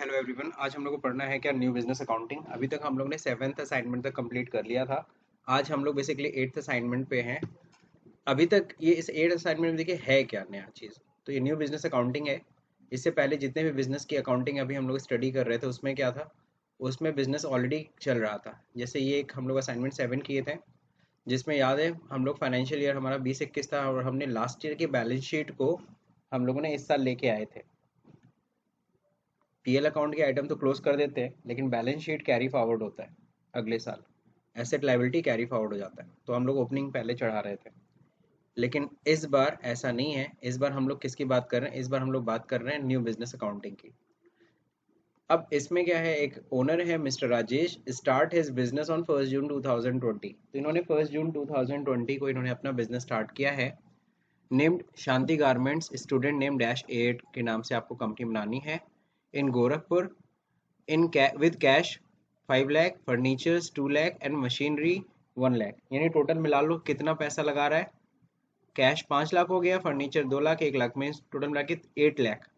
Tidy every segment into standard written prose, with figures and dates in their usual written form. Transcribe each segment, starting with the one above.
Hello everyone, आज हम लोग को पढ़ना है क्या न्यू बिजनेस अकाउंटिंग। अभी तक हम लोग ने 7th असाइनमेंट तक कंप्लीट कर लिया था। आज हम लोग बेसिकली 8th असाइनमेंट पे हैं। अभी तक ये इस 8th असाइनमेंट में देखिए है क्या नया चीज़। तो ये न्यू बिजनेस अकाउंटिंग है। इससे पहले जितने भी बिजनेस की अकाउंटिंग अभी हम लोग स्टडी कर रहे थे उसमें क्या था, उसमें बिजनेस ऑलरेडी चल रहा था। जैसे ये एक हम लोग असाइनमेंट 7 किए थे, जिसमें याद है हम लोग फाइनेंशियल ईयर हमारा 20-21 था और हमने लास्ट ईयर की बैलेंस शीट को हम लोगों ने इस साल लेके आए थे। पीएल अकाउंट के आइटम तो क्लोज कर देते हैं, लेकिन बैलेंस शीट कैरी फॉरवर्ड होता है अगले साल। एसेट लायबिलिटी कैरी फॉरवर्ड हो जाता है, तो हम लोग ओपनिंग पहले चढ़ा रहे थे। लेकिन इस बार ऐसा नहीं है। इस बार हम लोग किसकी बात कर रहे हैं? इस बार हम लोग बात कर रहे हैं न्यू बिजनेस अकाउंटिंग की। अब इसमें क्या है, एक ओनर है mister Rajesh, start his business on 1 जून 2020। तो इन्होंने 1 जून 2020 को इन्होंने अपना बिजनेस स्टार्ट किया है। Named Shanti garments, student name -8 के नाम से आपको कंपनी बनानी है in Gorakhpur. with cash 5 lakh, furnitures 2 lakh and machinery 1 lakh. यानी टोटल मिला लो कितना पैसा लगा रहा है। कैश 5 लाख हो गया, फर्नीचर 2 लाख, 1 लाख में टोटल मिला के 8 लाख।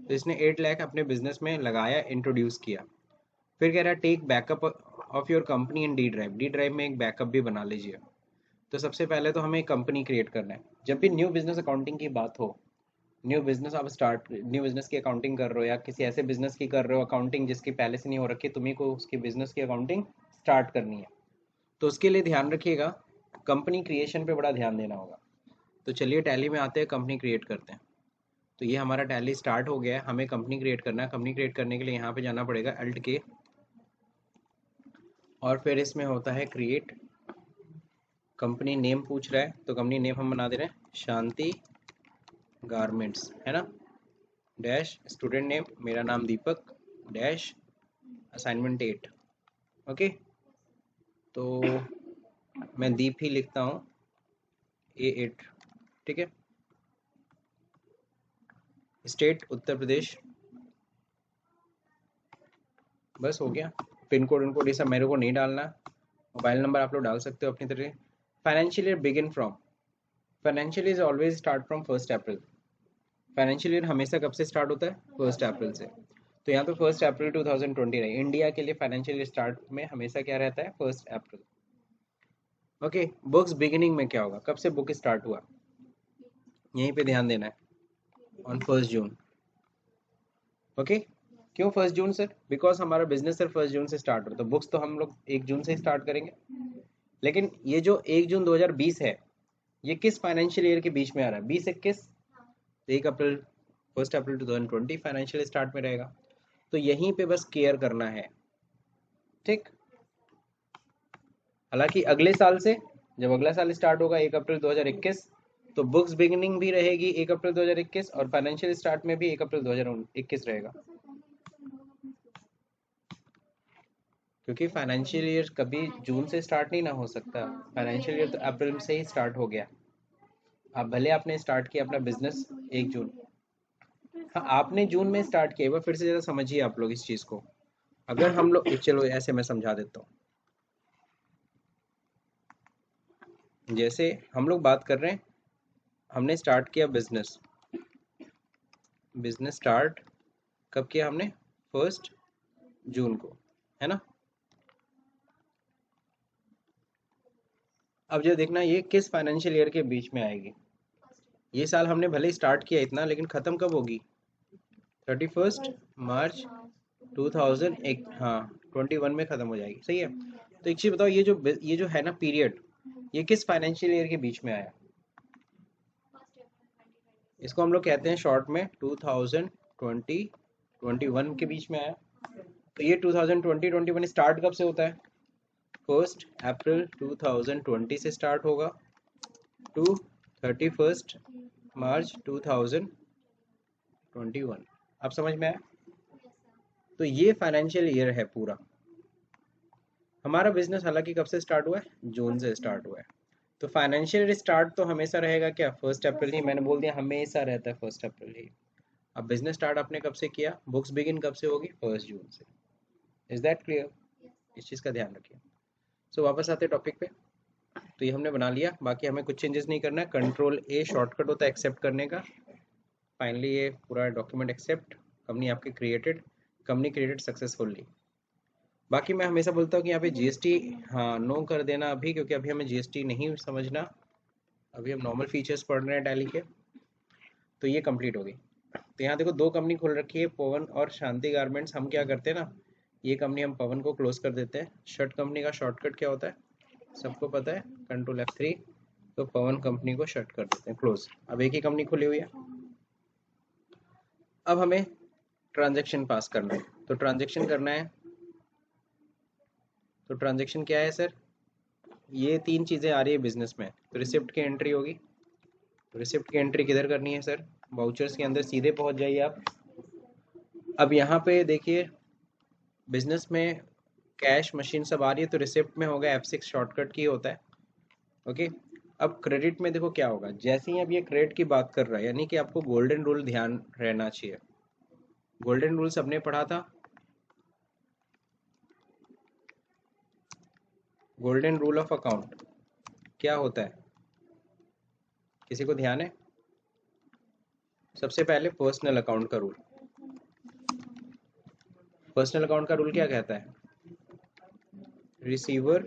तो इसने 8 लाख अपने बिजनेस में लगाया, इंट्रोड्यूस किया। फिर कह रहा है take backup of your company in D drive. D drive में एक बैकअप भी बना लीजिए। तो सबसे पहले तो हमें एक कंपनी क्रिएट करना है। जब भी न्यू बिजनेस अकाउंटिंग की बात हो, न्यू बिजनेस आप स्टार्ट, न्यू बिजनेस की अकाउंटिंग कर रहे हो या किसी ऐसे बिजनेस की कर रहे हो अकाउंटिंग जिसकी पहले से नहीं हो रखी, तुम्ही को उसकी बिजनेस की अकाउंटिंग स्टार्ट करनी है। तो उसके लिए ध्यान रखिएगा, कंपनी क्रिएशन पे बड़ा ध्यान देना होगा। तो चलिए टैली में आते हैं, कंपनी क्रिएट करते हैं। तो ये हमारा टैली स्टार्ट हो गया है, हमें कंपनी क्रिएट करना है। कंपनी क्रिएट करने के लिए यहाँ पे जाना पड़ेगा अल्ट के, और फिर इसमें होता है क्रिएट। कंपनी नेम पूछ रहा है, तो कंपनी नेम हम बना दे रहे हैं शांति गारमेंट्स, है ना। डैश स्टूडेंट नेम, मेरा नाम दीपक, डैश असाइनमेंट 8। ओके, तो मैं दीप ही लिखता हूँ, A8। ठीक है। स्टेट उत्तर प्रदेश, बस हो गया। पिन कोड उनको ये सब मेरे को नहीं डालना। मोबाइल नंबर आप लोग डाल सकते हो अपनी तरह। Financial year begin from, financial is always start from 1 April. Financial year हमेशा कब से स्टार्ट होता है? 1 अप्रैल से। तो यहाँ पे 1 अप्रैल 2020 रही। इंडिया के लिए फाइनेंशियल ईयर स्टार्ट में हमेशा क्या रहता है? 1 अप्रैल। ओके, बुक्स बिगिनिंग में क्या होगा, कब से बुक स्टार्ट हुआ, यहीं पे ध्यान देना है, ऑन 1 जून। ओके, क्यों 1 जून सर? बिकॉज हमारा बिजनेस सर 1 जून से स्टार्ट हो, तो बुक्स तो हम लोग 1 जून से स्टार्ट करेंगे। लेकिन ये जो 1 जून 2020 है, ये किस फाइनेंशियल ईयर के बीच में आ रहा है? 20-21। 1 अप्रैल, 1 अप्रैल 2020 फाइनेंशियल स्टार्ट में रहेगा। तो यहीं पे बस केयर करना है, ठीक। हालांकि अगले साल से, जब अगला साल स्टार्ट होगा 1 अप्रैल 2021, तो बुक्स बिगिनिंग भी रहेगी 1 अप्रैल 2021 और फाइनेंशियल स्टार्ट में भी 1 अप्रैल 2021 रहेगा। क्योंकि फाइनेंशियल ईयर कभी जून से स्टार्ट नहीं ना हो सकता। फाइनेंशियल ईयर तो अप्रैल से ही स्टार्ट हो गया। अब भले आपने स्टार्ट किया अपना बिजनेस 1 जून, हाँ आपने जून में स्टार्ट किया। एक बार फिर से ज़रा समझिए आप लोग इस चीज़ को। अगर हम लोग, चलो ऐसे मैं समझा देता हूँ। जैसे हम लोग बात कर रहे हैं, हमने स्टार्ट किया बिजनेस, बिजनेस स्टार्ट कब किया हमने? 1 जून को, है ना। अब जो देखना, ये किस फाइनेंशियल ईयर के बीच में आएगी। ये साल हमने भले स्टार्ट किया इतना, लेकिन ख़त्म कब होगी? 31 मार्च 2001, हाँ 21 में ख़त्म हो जाएगी, सही है। तो एक चीज़ बताओ, ये जो है ना पीरियड, ये किस फाइनेंशियल ईयर के बीच में आया? इसको हम लोग कहते हैं शॉर्ट में 2020-21 के बीच में आया। तो ये 2020-21 स्टार्ट कब से होता है? 1 अप्रैल 2020 से स्टार्ट होगा टू 31 मार्च 2021। अब समझ में आया? तो ये फाइनेंशियल ईयर है पूरा। हमारा बिजनेस हालांकि कब से स्टार्ट हुआ है? जून से स्टार्ट हुआ है। तो फाइनेंशियल ईयर स्टार्ट तो हमेशा रहेगा क्या? 1 अप्रैल ही। मैंने बोल दिया हमेशा रहता है 1 अप्रैल ही। अब बिजनेस स्टार्ट आपने कब से किया? बुक्स बिगिन कब से होगी? 1 जून से। Is that clear? इस चीज़ का ध्यान रखिए। सो वापस आते टॉपिक पे। तो ये हमने बना लिया, बाकी हमें कुछ चेंजेस नहीं करना है। Ctrl+A शॉर्टकट होता है एक्सेप्ट करने का। फाइनली ये पूरा डॉक्यूमेंट एक्सेप्ट, कंपनी आपकी क्रिएटेड। Company created successfully. बाकी मैं हमेशा बोलता हूँ कि यहाँ पे जीएसटी हाँ नो कर देना अभी, क्योंकि अभी हमें जीएसटी नहीं समझना, अभी हम नॉर्मल फीचर्स पढ़ रहे हैं टैली के। तो ये कंप्लीट हो गई। तो यहाँ देखो 2 कंपनी खोल रखी है, पवन और शांति गारमेंट्स। हम क्या करते हैं ना, ये कंपनी हम पवन को क्लोज कर देते हैं। शर्ट कंपनी का शॉर्टकट क्या होता है सबको पता है, कंट्रोल F3। तो पवन कंपनी को शट कर देते हैं, क्लोज। अब एक ही कंपनी खुली हुई है। अब हमें ट्रांजैक्शन पास करना है, तो ट्रांजैक्शन करना है। तो ट्रांजैक्शन क्या है सर, ये 3 चीज़ें आ रही है बिजनेस में। तो रिसिप्ट की एंट्री होगी। तो रिसिप्ट की एंट्री किधर करनी है सर, वाउचर्स के अंदर सीधे पहुंच जाइए आप। अब यहाँ पे देखिए बिजनेस में कैश मशीन सब आ रही है, तो रिसिप्ट में होगा F6 शॉर्टकट की होता है। ओके। अब क्रेडिट में देखो क्या होगा, जैसे ही अब ये क्रेडिट की बात कर रहा है, यानी कि आपको गोल्डन रूल ध्यान रहना चाहिए। गोल्डन रूल सबने पढ़ा था, गोल्डन रूल ऑफ अकाउंट क्या होता है, किसी को ध्यान है? सबसे पहले पर्सनल अकाउंट का रूल। पर्सनल अकाउंट का रूल क्या कहता है, रिसीवर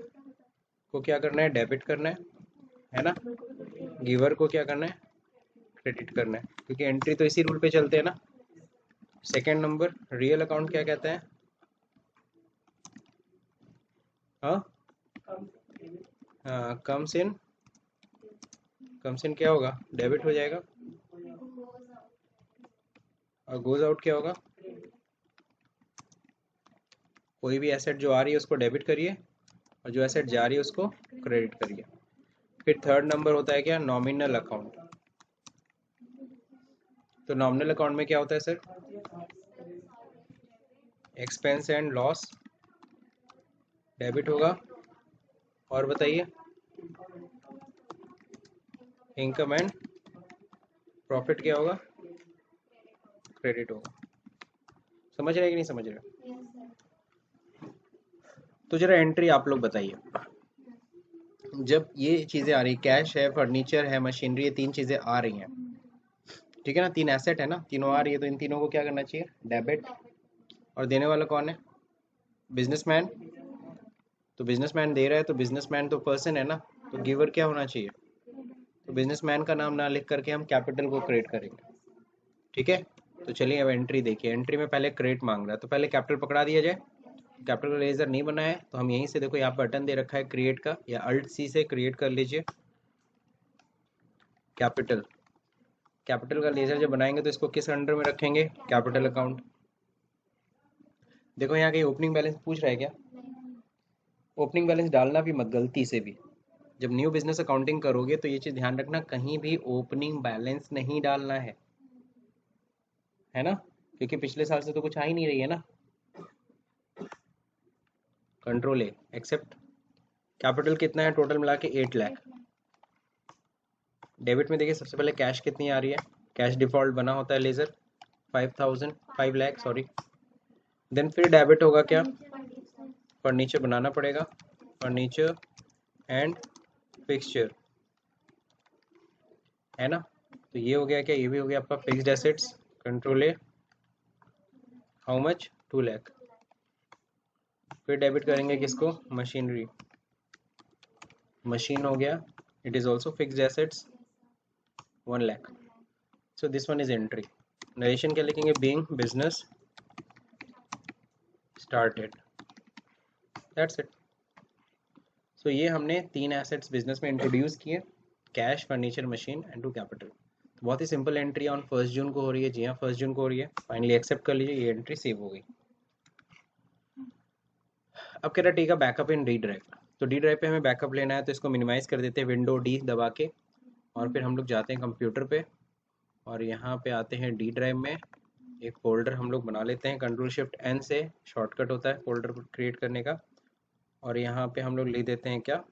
को क्या करना है, डेबिट करना है ना। गिवर को क्या करना है, क्रेडिट करना है, क्योंकि एंट्री तो इसी रूल पे चलते हैं ना। सेकेंड नंबर रियल अकाउंट क्या कहता है, हाँ कम्स इन क्या होगा, डेबिट हो जाएगा। और गोज आउट क्या होगा, कोई भी एसेट जो आ रही है उसको डेबिट करिए, और जो एसेट जा रही है उसको क्रेडिट करिए। फिर थर्ड नंबर होता है क्या, नॉमिनल अकाउंट। तो नॉमिनल अकाउंट में क्या होता है sir, expense and loss debit होगा। और बताइए, इनकम एंड प्रॉफिट क्या होगा, क्रेडिट होगा। समझ रहे हैं कि नहीं समझ रहे? तो जरा एंट्री आप लोग बताइए, जब ये चीज़ें आ रही, कैश है, फर्नीचर है, मशीनरी, ये 3 चीज़ें आ रही हैं, ठीक है ना, 3 एसेट है ना, तीनों आ रही है, तो इन तीनों को क्या करना चाहिए, डेबिट। और देने वाला कौन है, बिजनेसमैन। तो बिजनेसमैन दे रहा है, तो बिजनेसमैन तो पर्सन है ना, तो गिवर क्या होना चाहिए, तो बिजनेसमैन का नाम ना लिख करके हम कैपिटल को क्रिएट करेंगे, ठीक है। तो चलिए अब एंट्री देखिए, एंट्री में पहले क्रेडिट मांग रहा है, तो पहले कैपिटल पकड़ा दिया जाए। कैपिटल का लेजर नहीं बना है, तो हम यहीं से देखो यहाँ बटन दे रखा है क्रिएट का, या अल्ट सी से क्रिएट कर लीजिए कैपिटल। कैपिटल का लेजर जब बनाएंगे तो इसको किस अंडर में रखेंगे, कैपिटल अकाउंट। देखो यहाँ कहीं ओपनिंग बैलेंस पूछ रहा है क्या, ओपनिंग बैलेंस डालना भी मत गलती से भी। जब न्यू बिजनेस अकाउंटिंग करोगे तो ये चीज़ ध्यान रखना, कहीं भी ओपनिंग बैलेंस नहीं डालना है ना, क्योंकि पिछले साल से तो कुछ आ ही नहीं रही है ना। कंट्रोल ए एक्सेप्ट। कैपिटल कितना है टोटल मिला के 8 लाख। डेबिट में देखिए सबसे पहले कैश कितनी आ रही है, कैश डिफॉल्ट बना होता है लेजर 5000, 5 लाख सॉरी। देन फिर डेबिट होगा क्या, फर्नीचर बनाना पड़ेगा, फर्नीचर एंड फिक्सचर, है ना। तो ये हो गया क्या, ये भी हो गया आपका fixed assets, control A, how much, 2 lakh. फिर डेबिट करेंगे किसको, मशीनरी, मशीन हो गया, it is also fixed assets 1 lakh. So this one is entry. Narration क्या लिखेंगे, being business started, that's it. सो ये हमने 3 एसेट्स बिजनेस में इंट्रोड्यूस किए, cash, furniture, machine and 2 capital. बहुत ही सिंपल एंट्री ऑन 1 जून को हो रही है, जी हाँ 1 जून को हो रही है। फाइनली एक्सेप्ट कर लीजिए, ये एंट्री सेव हो गई। अब कह रहा ठीक है बैकअप इन डी ड्राइव, तो डी ड्राइव पे हमें बैकअप लेना है, तो इसको मिनिमाइज कर देते हैं विंडो डी दबा के, और फिर हम लोग जाते हैं कंप्यूटर पे, और यहाँ पे आते हैं डी ड्राइव में, एक फोल्डर हम लोग बना लेते हैं, कंट्रोल शिफ्ट एन से शॉर्टकट होता है फोल्डर को क्रिएट करने का। और यहाँ पे हम लोग लिख देते हैं क्या,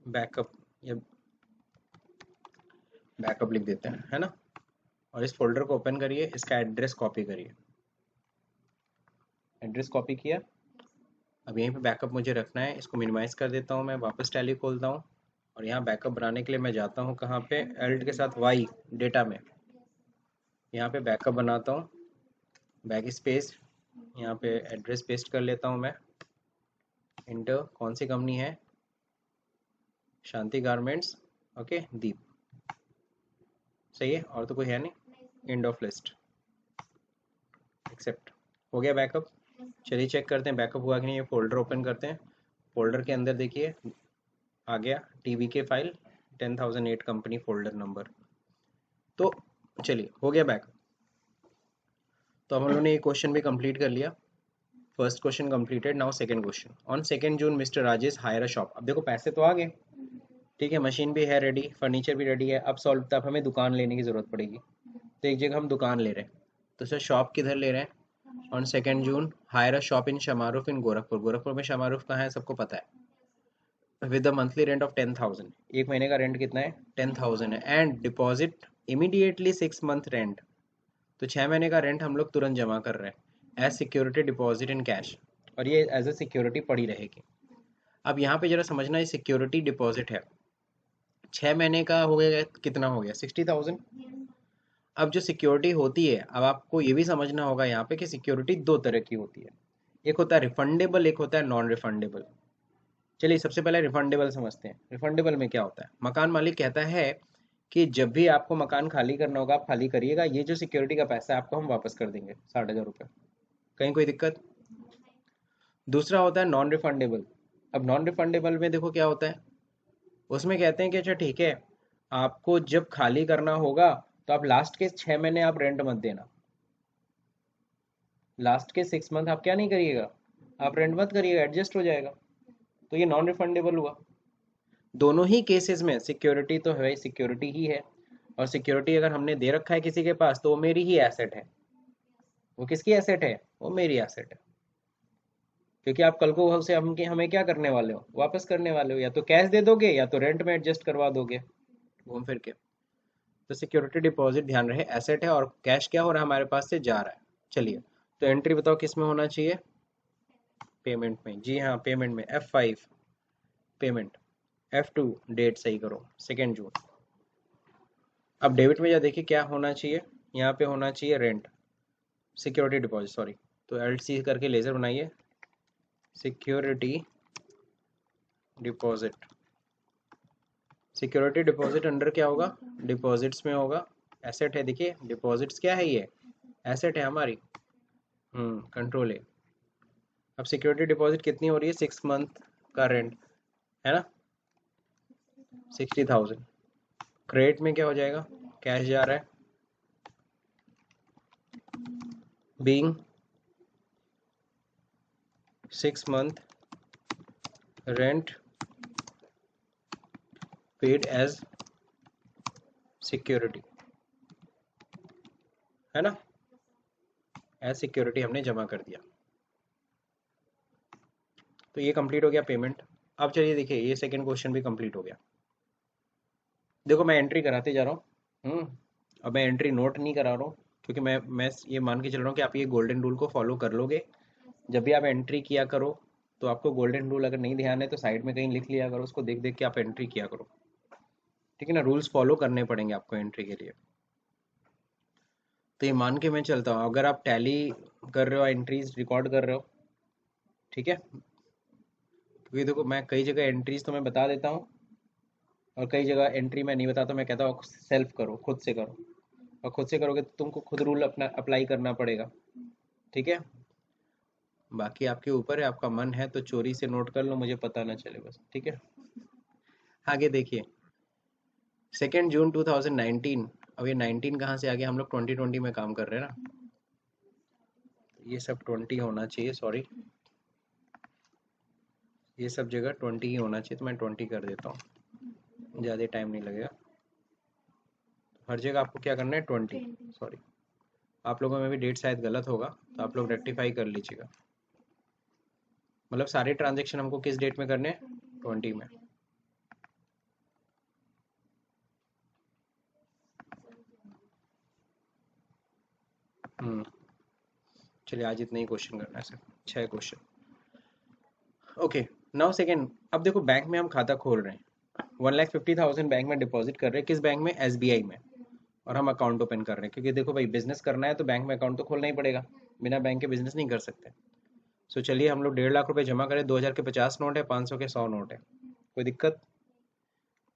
बैकअप, या बैकअप लिख देते हैं, है ना। और इस फोल्डर को ओपन करिए, इसका एड्रेस कॉपी करिए, एड्रेस कॉपी किया। अब यहीं पे बैकअप मुझे रखना है, इसको मिनिमाइज कर देता हूँ मैं, वापस टैली खोलता हूँ, और यहाँ बैकअप बनाने के लिए मैं जाता हूँ कहाँ पे, एल्ट के साथ वाई डेटा में, यहाँ पे बैकअप बनाता हूँ, बैक स्पेस, यहाँ पे एड्रेस पेस्ट कर लेता हूँ मैं, इंटर, कौन सी कंपनी है, शांति गारमेंट्स, ओके, दीप, सही है, और तो कोई है नहीं, एंड ऑफ लिस्ट, एक्सेप्ट, हो गया बैकअप। चलिए चेक करते हैं बैकअप हुआ कि नहीं, ये फोल्डर ओपन करते हैं, फोल्डर के अंदर देखिए आ गया टीवी के फाइल 10,008 कंपनी फोल्डर नंबर। तो चलिए हो गया बैकअप। तो हम लोगों ने ये क्वेश्चन भी कंप्लीट कर लिया, first question completed. Now second question, on 2 June mister Rajesh higher a shop. अब देखो पैसे तो आ गए, ठीक है, मशीन भी है रेडी, फर्नीचर भी रेडी है, अब सॉल्व, तब हमें दुकान लेने की जरूरत पड़ेगी। तो एक जगह हम दुकान ले रहे हैं, तो सर शॉप किधर ले रहे हैं, on 2 June hire a shop in Shahmaruf in Gorakhpur. Gorakhpur में शमारूफ कहाँ है सबको पता है। With the monthly rent of 10,000, एक महीने का रेंट कितना है, 10,000 है, and deposit immediately 6 month rent, तो 6 महीने का रेंट हम लोग तुरंत जमा कर रहे हैं as security deposit in cash, और ये एज ए सिक्योरिटी पड़ी रहेगी। अब यहाँ पे जरा समझना, ये सिक्योरिटी डिपॉजिट है, 6 महीने का हो गया, कितना हो गया, 60,000। अब जो सिक्योरिटी होती है, अब आपको ये भी समझना होगा यहाँ पे कि सिक्योरिटी दो तरह की होती है, एक होता है रिफंडेबल, एक होता है नॉन रिफंडेबल। चलिए सबसे पहले रिफंडेबल समझते हैं। रिफंडेबल में क्या होता है, मकान मालिक कहता है कि जब भी आपको मकान खाली करना होगा आप खाली करिएगा, ये जो सिक्योरिटी का पैसा है आपको हम वापस कर देंगे 60,000 रुपये, कहीं कोई दिक्कत। दूसरा होता है नॉन रिफंडेबल। अब नॉन रिफंडेबल में देखो क्या होता है, उसमें कहते हैं कि अच्छा ठीक है, आपको जब खाली करना होगा तो आप लास्ट के 6 महीने आप रेंट मत देना, लास्ट के 6 मंथ आप क्या नहीं करिएगा, आप रेंट मत करिएगा, एडजस्ट हो जाएगा। तो ये नॉन रिफंडेबल हुआ। दोनों ही केसेस में सिक्योरिटी तो है, सिक्योरिटी ही है, और सिक्योरिटी अगर हमने दे रखा है किसी के पास तो वो मेरी ही एसेट है। वो किसकी एसेट है, वो मेरी एसेट है, क्योंकि आप कल को उसे हमें क्या करने वाले हो, वापस करने वाले हो, या तो कैश दे दोगे या तो रेंट में एडजस्ट करवा दोगे, घूम फिर के। तो सिक्योरिटी डिपॉजिट ध्यान रहे एसेट है, और कैश क्या हो रहा है हमारे पास से जा रहा है। चलिए तो एंट्री बताओ किस में होना चाहिए, पेमेंट में, जी हाँ पेमेंट में, F5 पेमेंट, F2 डेट सही करो 2 जून। अब डेबिट में जा देखिए क्या होना चाहिए, यहाँ पे होना चाहिए रेंट, सिक्योरिटी डिपॉजिट सॉरी, तो LC करके लेजर बनाइए, security deposit. Security deposit under क्या होगा, डिपॉजिट्स में होगा, एसेट है, देखिए डिपॉजिट्स क्या है, ये एसेट है हमारी, कंट्रोल है। अब सिक्योरिटी डिपॉजिट कितनी हो रही है, 6 मंथ का रेंट है ना, 60,000। क्रेडिट में क्या हो जाएगा, कैश जा रहा है, being 6 month rent paid as security, है ना, एज सिक्योरिटी हमने जमा कर दिया। तो ये कंप्लीट हो गया पेमेंट। अब चलिए देखिए ये सेकंड क्वेश्चन भी कंप्लीट हो गया। देखो मैं एंट्री कराते जा रहा हूँ, अब मैं एंट्री नोट नहीं करा रहा हूँ, क्योंकि मैं ये मान के चल रहा हूँ कि आप ये गोल्डन रूल को फॉलो कर लोगे। जब भी आप एंट्री किया करो तो आपको गोल्डन रूल अगर नहीं ध्यान है तो साइड में कहीं लिख लिया करो, उसको देख देख के आप एंट्री किया करो, ठीक है ना, रूल्स फॉलो करने पड़ेंगे आपको एंट्री के लिए। तो ये मान के मैं चलता हूँ, अगर आप टैली कर रहे हो, एंट्रीज रिकॉर्ड कर रहे हो, ठीक है, क्योंकि देखो मैं कई जगह एंट्रीज तो मैं बता देता हूँ, और कई जगह एंट्री मैं नहीं बताता, मैं कहता हूँ सेल्फ करो, खुद से करो, और खुद से करोगे तो तुमको खुद रूल अपना अप्लाई करना पड़ेगा, ठीक है। बाकी आपके ऊपर है, आपका मन है तो चोरी से नोट कर लो, मुझे पता ना चले बस, ठीक है। आगे देखिए 2 जून 2019, अब ये 19 कहाँ से आ गया, हम लोग 2020 में काम कर रहे हैं ना, ये सब 20 होना चाहिए, सॉरी ये सब जगह 20 ही होना चाहिए, तो मैं 20 कर देता हूँ, ज़्यादा टाइम नहीं लगेगा। हर जगह आपको क्या करना है 20, सॉरी आप लोगों में भी डेट शायद गलत होगा, तो आप लोग रेक्टिफाई कर लीजिएगा। मतलब सारे ट्रांजेक्शन हमको किस डेट में करने हैं, 20 में। चलिए आज इतना ही क्वेश्चन करना है sir, 6 question, okay. Now second, अब देखो बैंक में हम खाता खोल रहे हैं, 1,50,000 बैंक में डिपॉजिट कर रहे हैं, किस बैंक में, SBI में, और हम अकाउंट ओपन कर रहे हैं, क्योंकि देखो भाई बिजनेस करना है तो बैंक में अकाउंट तो खोलना ही पड़ेगा। बिना बैंक के बिजनेस नहीं कर सकते। सो चलिए हम लोग 1.5 लाख रुपए जमा करें, 2000 के 50 नोट है, 500 के 100 नोट है, कोई दिक्कत?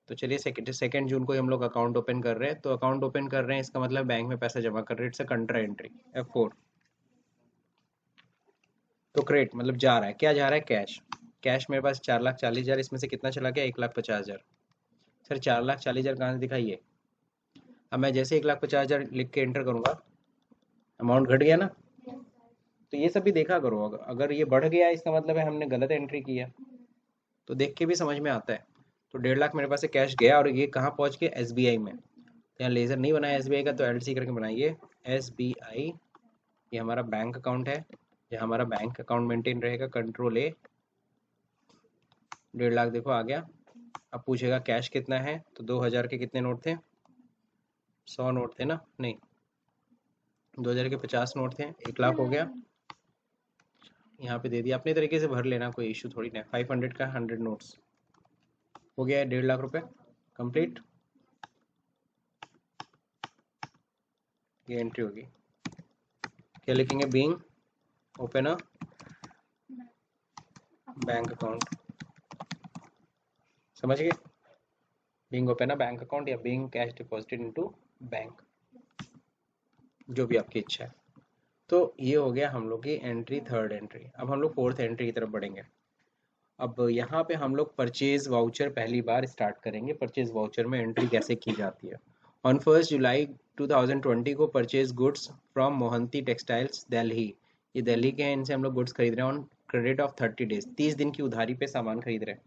तो चलिए सेकेंड जून को ही हम लोग अकाउंट ओपन कर रहे हैं। तो अकाउंट ओपन कर रहे हैं इसका मतलब बैंक में पैसा जमा कर रहे हैं, इट्स अ कंट्रा एंट्री, F4। तो क्रेडिट मतलब जा रहा है, क्या जा रहा है? कैश। कैश मेरे पास 4,40,000, इसमें से कितना चला गया? 1,50,000। सर 4,40,000 कहाँ से दिखाइए? अब मैं जैसे 1,50,000 लिख के एंटर करूंगा, अमाउंट घट गया ना? तो ये सब भी देखा करो, अगर ये बढ़ गया इसका मतलब है हमने गलत एंट्री किया, तो देख के भी समझ में आता है। तो 1.5 लाख मेरे पास से कैश गया, और ये कहाँ पहुंच के? SBI में। तो यहाँ लेजर नहीं बनाया SBI का, तो LC करके बनाइए SBI। ये हमारा बैंक अकाउंट है, ये हमारा बैंक अकाउंट मेंटेन रहेगा, Ctrl+A। 1.5 लाख देखो आ गया। अब पूछेगा कैश कितना है, तो 2,000 के कितने नोट थे? 100 नोट थे ना? नहीं, 2,000 के 50 नोट थे, 1 लाख हो गया। यहाँ पे दे दिया, अपने तरीके से भर लेना, कोई इशू थोड़ी ना। 500 का 100 नोट्स हो गया है, 1.5 लाख रुपए कंप्लीट। ये एंट्री होगी, क्या लिखेंगे? Being open a bank account, समझ गए? Being open a bank account या being cash deposited into bank, जो भी आपकी इच्छा है। तो ये हो गया हम लोग की एंट्री, थर्ड एंट्री। अब हम लोग फोर्थ एंट्री की तरफ बढ़ेंगे। अब यहाँ पे हम लोग परचेज वाउचर पहली बार स्टार्ट करेंगे। परचेज वाउचर में एंट्री कैसे की जाती है? ऑन 1 जुलाई 2020 को purchase goods from Mohanty textiles Delhi, ये दिल्ली के हैं, इनसे हम लोग गुड्स खरीद रहे हैं ऑन क्रेडिट ऑफ 30 डेज, 30 दिन की उधारी पे सामान खरीद रहे हैं,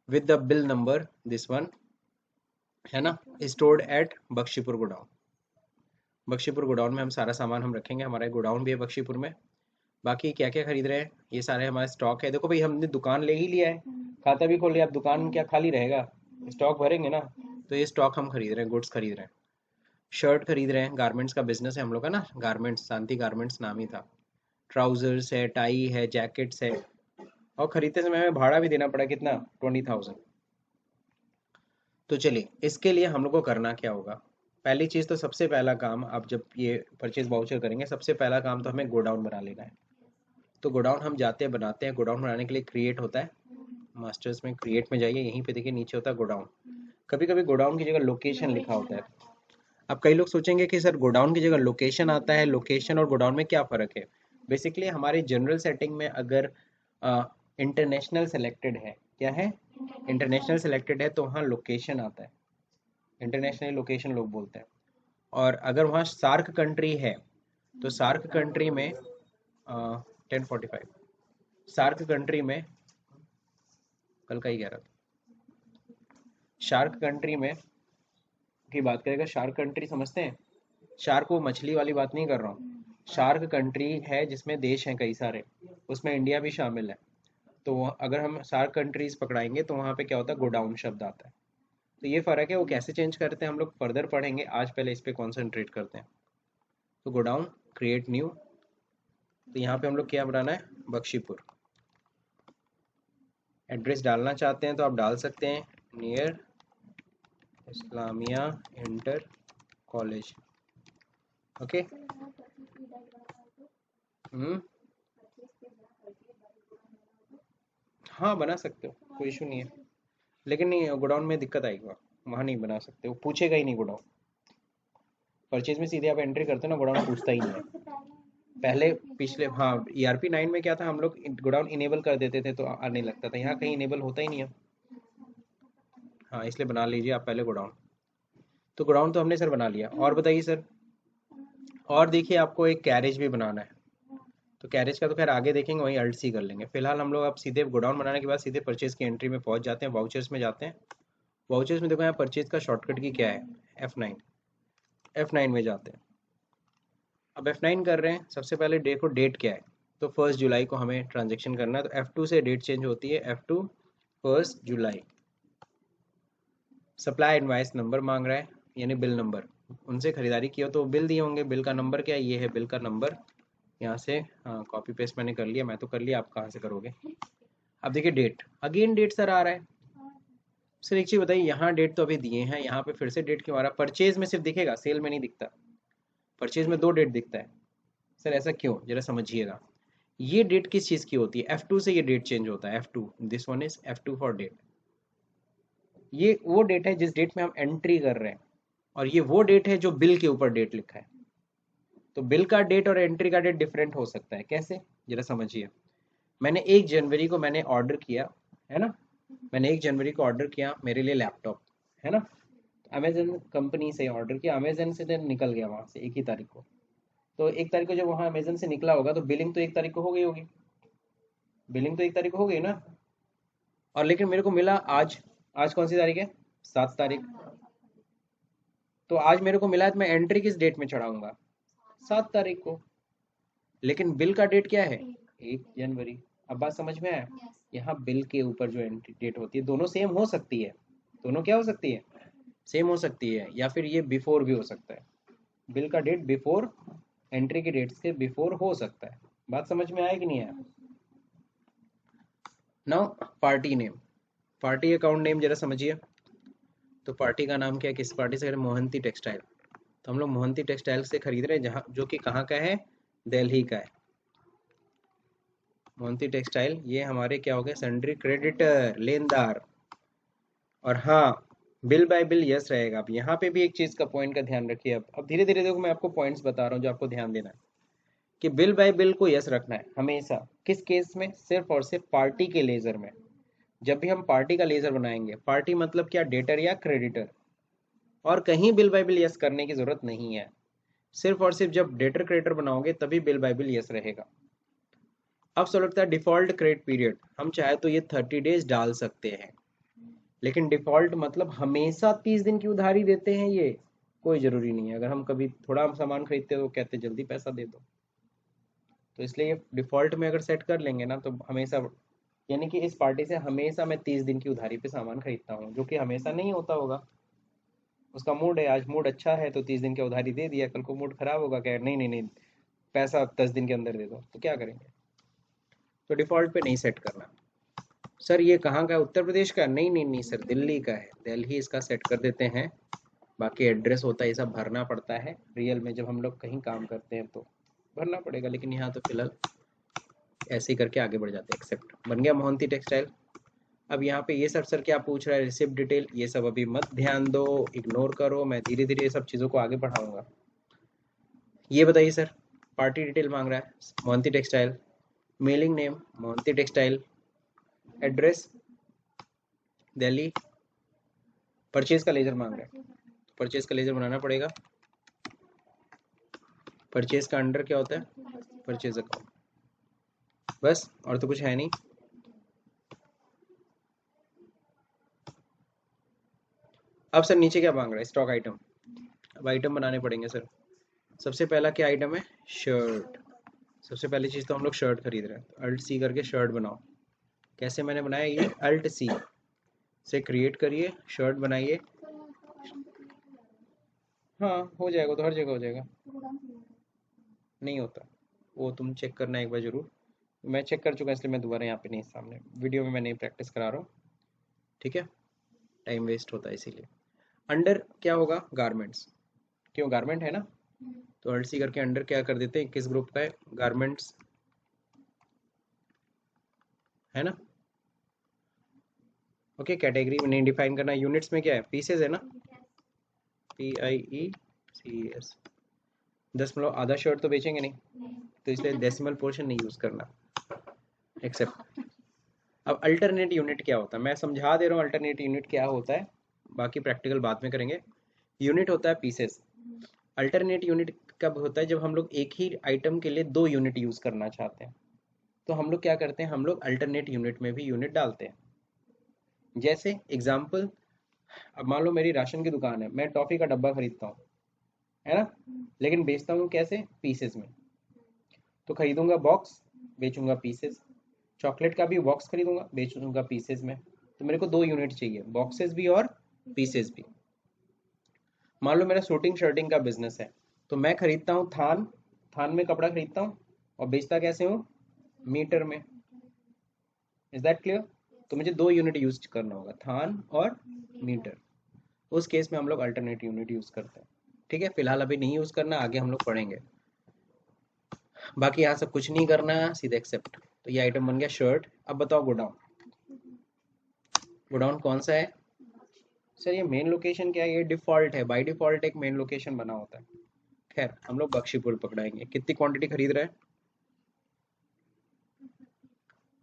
with the bill number this one, है ना, stored at Bakhshipur godown. Bakhshipur godown में हम सारा सामान हम रखेंगे, हमारा एक गोडाउन भी है बख्शीपुर में। बाकी क्या क्या खरीद रहे हैं, ये सारे हमारे स्टॉक है। देखो भाई, हमने दुकान ले ही लिया है, खाता भी खोल लिया, अब दुकान क्या खाली रहेगा? स्टॉक भरेंगे ना। तो ये स्टॉक हम खरीद रहे हैं, गुड्स खरीद रहे हैं। शर्ट खरीद रहे हैं, गारमेंट्स का बिजनेस है हम लोग का ना, गारमेंट्स, शांति गारमेंट्स नाम ही था। ट्राउजर्स है, टाई है, जैकेट्स है। और खरीदते समय हमें भाड़ा भी देना पड़ा, कितना? 20,000। तो चलिए, इसके लिए हम लोग को करना क्या होगा? पहली चीज़ तो, सबसे पहला काम, आप जब ये परचेज वाउचर करेंगे, सबसे पहला काम तो हमें गोडाउन बना लेना है। तो गोडाउन हम जाते हैं, बनाते हैं। गोडाउन बनाने के लिए क्रिएट होता है, मास्टर्स में क्रिएट में जाइए, यहीं पे देखिए नीचे होता है गोडाउन। कभी कभी गोडाउन की जगह लोकेशन लिखा होता है। अब कई लोग सोचेंगे कि सर गोडाउन की जगह लोकेशन आता है, लोकेशन और गोडाउन में क्या फ़र्क है? बेसिकली हमारी जनरल सेटिंग में अगर इंटरनेशनल सेलेक्टेड है, क्या है? इंटरनेशनल सेलेक्टेड है, तो वहाँ लोकेशन आता है, इंटरनेशनल लोकेशन लोग बोलते हैं। और अगर वहाँ सार्क कंट्री है, तो सार्क कंट्री में 10:45, सार्क कंट्री में, कल का ही कह रहा था, शार्क कंट्री में की बात करेगा। शार्क कंट्री समझते हैं? शार्क वो मछली वाली बात नहीं कर रहा हूँ। शार्क कंट्री है जिसमें देश हैं कई सारे, उसमें इंडिया भी शामिल है। तो अगर हम शार्क कंट्रीज पकड़ाएंगे तो वहाँ पे क्या होता है? गोडाउन शब्द आता है। तो ये फ़र्क है, वो कैसे चेंज करते हैं हम लोग फर्दर पढ़ेंगे, आज पहले इस पे कॉन्सेंट्रेट करते हैं। तो गोडाउन, क्रिएट न्यू। तो यहाँ पे हम लोग क्या बनाना है? बख्शीपुर। एड्रेस डालना चाहते हैं तो आप डाल सकते हैं, near Islamia inter college. Okay. Hmm, हाँ बना सकते हो, कोई इशू नहीं है। लेकिन नहीं, गोडाउन में दिक्कत आएगी, वहाँ नहीं बना सकते, वो पूछेगा ही नहीं गोडाउन। परचेज में सीधे आप एंट्री करते हो ना, गोडाउन पूछता ही नहीं है। पहले पिछले, हाँ, ERP 9 में क्या था, हम लोग गोडाउन इनेबल कर देते थे तो आने लगता था, यहाँ कहीं इनेबल होता ही नहीं है। हाँ, इसलिए बना लीजिए आप पहले गोडाउन। तो गोडाउन तो हमने सर बना लिया, और बताइए सर। और देखिए, आपको एक कैरेज भी बनाना है। तो कैरेज का तो खैर आगे देखेंगे, वहीं अल्ट सी कर लेंगे। फिलहाल हम लोग अब सीधे गोडाउन बनाने के बाद सीधे परचेज की एंट्री में पहुंच जाते हैं, वाउचर्स में जाते हैं। वाउचर्स में देखो, यहाँ परचेज का शॉर्टकट की क्या है? F9। F9 में जाते हैं। अब F9 कर रहे हैं, सबसे पहले देखो डेट क्या है। तो 1 जुलाई को हमें ट्रांजेक्शन करना है, तो F2 से डेट चेंज होती है, F2 1 जुलाई। सप्लाई इनवाइस नंबर मांग रहा है, यानी बिल नंबर। उनसे खरीदारी की हो तो बिल दिए होंगे, बिल का नंबर क्या है? ये है बिल का नंबर। यहाँ से, हाँ, कॉपी पेस्ट मैंने कर लिया, मैं तो कर लिया, आप कहाँ से करोगे? अब देखिए डेट, अगेन डेट सर आ रहा है। सर एक चीज़ बताइए, यहाँ डेट तो अभी दिए हैं, यहाँ पे फिर से डेट क्यों आ रहा है? परचेज में सिर्फ दिखेगा, सेल में नहीं दिखता। परचेज में 2 डेट दिखता है, सर ऐसा क्यों, जरा समझिएगा। ये डेट किस चीज़ की होती है, F2 से ये डेट चेंज होता है, F2, this one is F2 for date. ये वो डेट है जिस डेट में हम एंट्री कर रहे हैं, और ये वो डेट है जो बिल के ऊपर डेट लिखा है। तो बिल का डेट और एंट्री का डेट डिफरेंट हो सकता है, कैसे, जरा समझिए। मैंने 1 जनवरी को मैंने ऑर्डर किया, है ना, मैंने 1 जनवरी को ऑर्डर किया मेरे लिए लैपटॉप, है ना, अमेजन कंपनी से ऑर्डर किया, अमेजन से तो निकल गया वहां से 1 ही तारीख को। तो 1 तारीख को जब वहां अमेजन से निकला होगा तो बिलिंग तो 1 तारीख को हो गई होगी, बिलिंग तो 1 तारीख को हो गई ना। और लेकिन मेरे को मिला आज, आज कौन सी तारीख है, 7 तारीख। तो आज मेरे को मिला है तो मैं एंट्री किस डेट में चढ़ाऊंगा, 7 तारीख को। लेकिन बिल का डेट क्या है, 1 जनवरी। अब बात समझ में आया। यहाँ बिल के ऊपर जो एंट्री डेट होती है दोनों सेम हो सकती है, दोनों क्या हो सकती है, सेम हो सकती है, या फिर ये बिफोर भी हो सकता है। बिल का डेट बिफोर एंट्री की डेट्स के बिफोर हो सकता है। बात समझ में आया कि नहीं आया। Now party name, party account name जरा समझिए। तो पार्टी का नाम क्या है, किस पार्टी से, मोहंती टेक्सटाइल। तो हम लोग मोहंती टेक्सटाइल से खरीद रहे हैं, जहाँ जो कि कहाँ का है, दिल्ली का है। मोहंती टेक्सटाइल ये हमारे क्या हो गए, सन्ड्री क्रेडिटर, लेनदार। और हाँ, बिल बाय बिल यस रहेगा। अब यहाँ पे भी एक चीज का पॉइंट का ध्यान रखिए। अब धीरे धीरे देखो मैं आपको पॉइंट्स बता रहा हूँ जो आपको ध्यान देना है, कि बिल बाय बिल को यस रखना है हमेशा। किस केस में, सिर्फ और सिर्फ पार्टी के लेजर में। जब भी हम पार्टी का लेजर बनाएंगे, पार्टी मतलब क्या, डेटर या क्रेडिटर, और कहीं बिल बाय बिल यस करने की जरूरत नहीं है। सिर्फ और सिर्फ जब डेटर क्रेडिटर बनाओगे तभी बिल बाय बिल यस रहेगा। अब सो लगता है डिफॉल्ट क्रेडिट पीरियड, हम चाहे तो ये 30 डेज डाल सकते हैं, लेकिन डिफॉल्ट मतलब हमेशा 30 दिन की उधारी देते हैं, ये कोई जरूरी नहीं है। अगर हम कभी थोड़ा सामान खरीदते हैं तो कहते जल्दी पैसा दे दो, तो इसलिए ये डिफॉल्ट में अगर सेट कर लेंगे ना तो हमेशा, यानी कि इस पार्टी से हमेशा मैं 30 दिन की उधारी पे सामान खरीदता हूँ, जो कि हमेशा नहीं होता होगा। उसका मूड है, आज मूड अच्छा है तो 30 दिन की उधारी दे दिया, कल को मूड खराब होगा, कह नहीं नहीं नहीं पैसा 10 दिन के अंदर दे दो, तो क्या करेंगे। तो डिफॉल्ट पे नहीं सेट करना। सर ये कहाँ का है, उत्तर प्रदेश का, नहीं नहीं नहीं सर, दिल्ली का है, दिल्ली इसका सेट कर देते हैं। बाकी एड्रेस होता है ये सब भरना पड़ता है, रियल में जब हम लोग कहीं काम करते हैं तो भरना पड़ेगा, लेकिन यहाँ तो फिलहाल ऐसे ही करके आगे बढ़ जाते हैं। एक्सेप्ट, बन गया मोहंती टेक्सटाइल। अब यहाँ पे ये सब सर क्या पूछ रहा है, रिसिप्ट डिटेल, ये सब अभी मत ध्यान दो, इग्नोर करो, मैं धीरे धीरे ये सब चीज़ों को आगे बढ़ाऊंगा। ये बताइए सर, पार्टी डिटेल मांग रहा है, Mohanty textile, mailing name Mohanty textile, address Delhi, purchase का लेजर मांग रहा है, परचेज का लेजर बनाना पड़ेगा। परचेज का अंडर क्या होता है, परचेज अकाउंट, बस और तो कुछ है नहीं। अब सर नीचे क्या मांग रहा है, स्टॉक आइटम। अब आइटम बनाने पड़ेंगे सर। सबसे पहला क्या आइटम है, शर्ट। सबसे पहली चीज़ तो हम लोग शर्ट खरीद रहे हैं, तो अल्ट सी करके शर्ट बनाओ। कैसे मैंने बनाया, ये अल्ट सी से क्रिएट करिए, शर्ट बनाइए। हाँ हो जाएगा, तो हर जगह हो जाएगा। नहीं होता, वो तुम चेक करना एक बार जरूर। मैं चेक कर चुका, इसलिए मैं दोबारा यहाँ पे नहीं, सामने वीडियो में मैं नहीं प्रैक्टिस करा रहा हूँ, ठीक है, टाइम वेस्ट होता है इसीलिए। अंडर क्या होगा, गारमेंट्स, क्यों गारमेंट है ना, तो अल्ट सी करके अंडर क्या कर देते हैं, किस ग्रुप का है, गारमेंट्स, है ना। ओके, कैटेगरी में नहीं डिफाइन करना, यूनिट्स में क्या है, पीसेज है ना, PIECS। 10 आधा शर्ट तो बेचेंगे नहीं, तो इसलिए डेसिमल पोर्शन नहीं यूज करना, एक्सेप्ट। अब अल्टरनेट यूनिट क्या होता है, मैं समझा दे रहा हूँ अल्टरनेट यूनिट क्या होता है, बाकी प्रैक्टिकल बाद में करेंगे। यूनिट होता है पीसेस। अल्टरनेट यूनिट कब होता है, जब हम लोग एक ही आइटम के लिए 2 यूनिट यूज करना चाहते हैं, तो हम लोग क्या करते हैं, हम लोग अल्टरनेट यूनिट में भी यूनिट डालते हैं। जैसे एग्जाम्पल, अब मान लो मेरी राशन की दुकान है, मैं टॉफी का डब्बा खरीदता हूँ, है ना, लेकिन बेचता हूँ कैसे, पीसेस में। तो खरीदूंगा बॉक्स, बेचूंगा पीसेस। चॉकलेट का भी बॉक्स खरीदूंगा, बेचूंगा पीसेस में। तो मेरे को 2 यूनिट चाहिए, बॉक्सेस भी और पीसेस भी। मान लो मेरा शूटिंग शर्टिंग का बिजनेस है, तो मैं खरीदता हूँ थान, थान में कपड़ा खरीदता हूँ और बेचता कैसे हूँ, मीटर में। Is that clear. तो मुझे 2 यूनिट यूज करना होगा, थान और मीटर। उस केस में हम लोग अल्टरनेट यूनिट यूज करते हैं, ठीक है, फिलहाल अभी नहीं यूज करना, आगे हम लोग पढ़ेंगे। बाकी यहाँ सब कुछ नहीं करना है, सीधे एक्सेप्ट। तो ये आइटम बन गया शर्ट। अब बताओ गोडाउन, गोडाउन कौन सा है सर? ये मेन लोकेशन क्या है? ये डिफॉल्ट है, बाय डिफॉल्ट एक मेन लोकेशन बना होता है। खैर हम लोग बख्शीपुर पकड़ाएंगे। कितनी क्वांटिटी खरीद रहे हैं?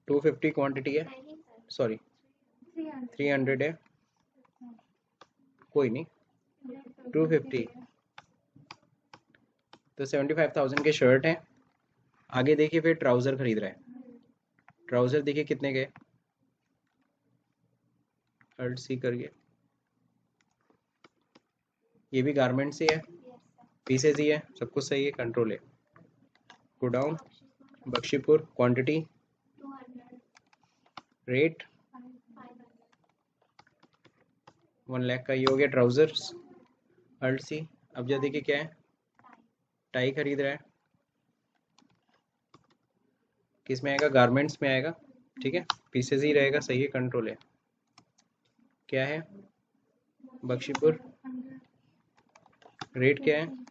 250 क्वांटिटी है, सॉरी 300 है, कोई नहीं 250, तो 75,000 के शर्ट हैं। आगे देखिए फिर ट्राउज़र खरीद रहे हैं। ट्राउज़र देखिए कितने के, अल्ट सी करके, ये भी गारमेंट से है, पीसेज ही है, सब कुछ सही है, कंट्रोल है। Godown Bakhshipur, quantity, rate 1 lakh का ये हो गया ट्राउज़र्स, अल्ट सी। अब जरा देखिए क्या है, टाई खरीद रहा है, किस में आएगा? गारमेंट्स में आएगा, ठीक है, पीसेज ही रहेगा, सही है, कंट्रोल है। क्या है? बख्शीपुर, रेट क्या है?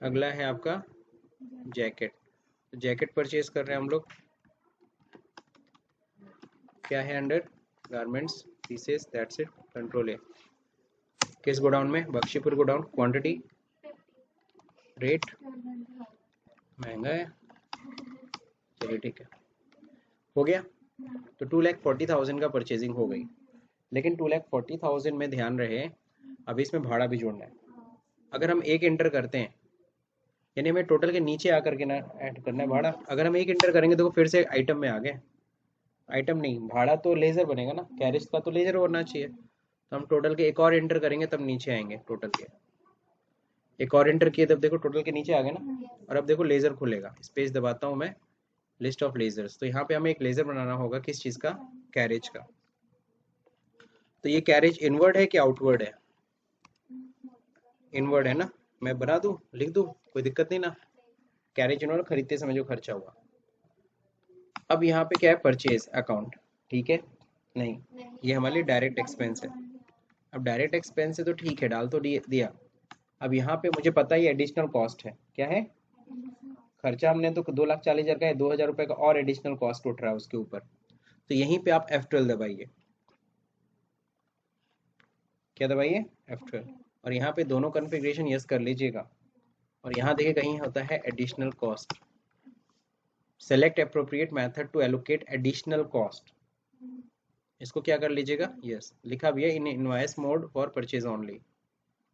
अगला है आपका जैकेट। तो जैकेट परचेज कर रहे हैं हम लोग, क्या है? Under garments, pieces, that's it, control है। किस गोडाउन में? बख्शीपुर गोडाउन, क्वांटिटी, रेट महंगा है, चलिए ठीक है, हो गया। तो 2,40,000 का परचेजिंग हो गई। लेकिन 2,40,000 में ध्यान रहे अभी इसमें भाड़ा भी जोड़ना है। अगर हम एक इंटर करते हैं, यानी हमें टोटल के नीचे आकर के ना ऐड करना है भाड़ा। अगर हम एक इंटर करेंगे तो वो फिर से आइटम में आ गए, आइटम नहीं, भाड़ा तो लेजर बनेगा ना, कैरेज का तो लेजर होना चाहिए। तो हम टोटल के एक और इंटर करेंगे तब नीचे आएंगे टोटल के। एक और इंटर किए तब देखो टोटल के नीचे आ गए ना। और अब देखो लेजर खुलेगा, स्पेस दबाता हूँ मैं, लिस्ट ऑफ लेजर्स। तो यहाँ पे हमें एक लेजर बनाना होगा, किस चीज़ का? कैरेज का। तो ये कैरेज इनवर्ड है कि आउटवर्ड है? इनवर्ड है ना, मैं बना दूँ, लिख दूँ, कोई दिक्कत नहीं ना। कैरेज इनवर्ड खरीदते समय जो खर्चा हुआ। अब यहाँ पे क्या है? परचेज अकाउंट, ठीक है, नहीं, ये हमारे लिए डायरेक्ट एक्सपेंस है। अब डायरेक्ट एक्सपेंस है तो ठीक है, डाल तो दिया। अब यहाँ पे मुझे पता ही एडिशनल कॉस्ट है, क्या है? खर्चा हमने तो 2,40,000 का है, 2,000 रुपये का और एडिशनल कॉस्ट उठ रहा है उसके ऊपर। तो यहीं पे आप F12 दबाइए, क्या दबाइए? F12। और यहाँ पे दोनों कन्फिग्रेशन यस कर लीजिएगा। और यहाँ देखिए कहीं होता है additional cost, select appropriate method to allocate additional cost, इसको क्या कर लीजिएगा? यस। लिखा भी है in invoice mode for purchase only,